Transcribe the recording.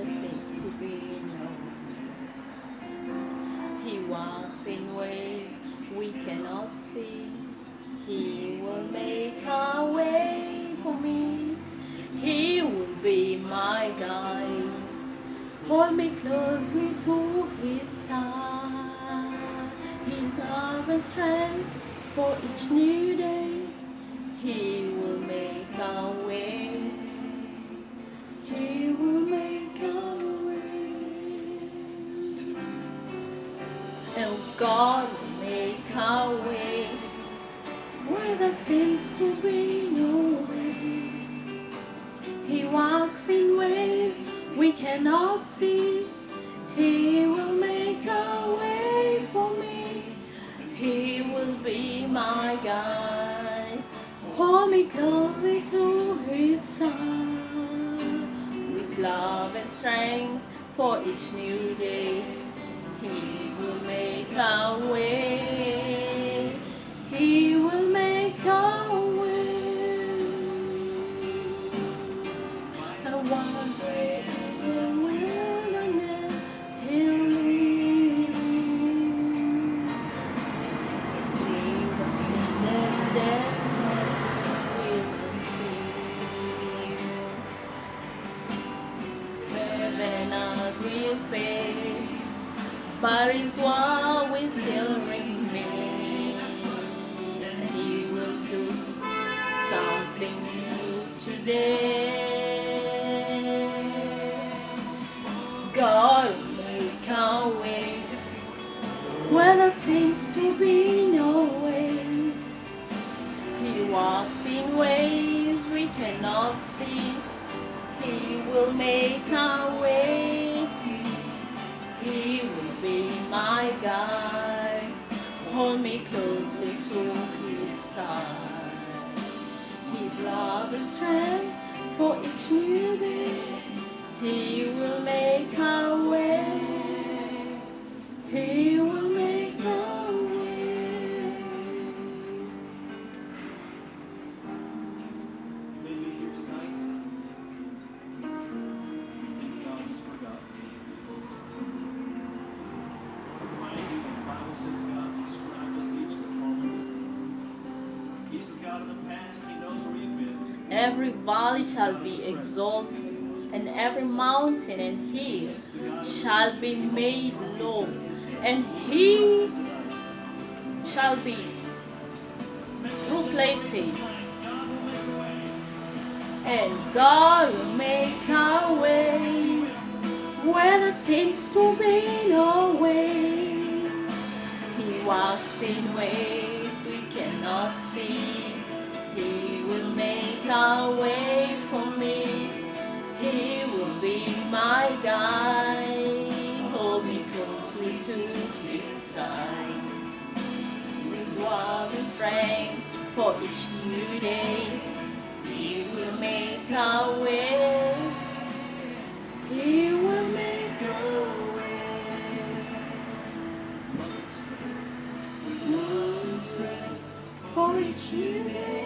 there seems to be no way. He walks in ways we cannot see. He will make a way for me. He will be my guide. Hold me closely to his side. His love and strength for each new day. He will make a way. He will make a way. And God will make a way where there seems to be no way. He walks in ways we cannot see. He will make a way for me. He will be my guide. Hold me closely to his side. With love and strength for each new day. He will make a way. He will make a way. And one day in the wilderness, he'll lead me. Jesus in the desert will see. Heaven and will fade, but his word will still remain. And he will do something new today. God will make a way where there seems to be no way. He walks in ways we cannot see. He will make a way. He will be my guide. Hold me closely to his side. His love and strength for each new day. He will make a way. He will make a way. You may be here tonight. You think God has forgotten you. I remind you that the Bible says God's inscribed us each with promise. He's the God of the past. He knows where you've been. Every valley shall be exalted, and every mountain and hill shall be made low, and he shall be through places, and God will make a way where there seems to be no way. He walks in ways we cannot see. He will make a way for me. He will be my guide. Hold me closely to his side. With love and strength for each new day. He will make a way. He will make a way. Love and strength for each new day.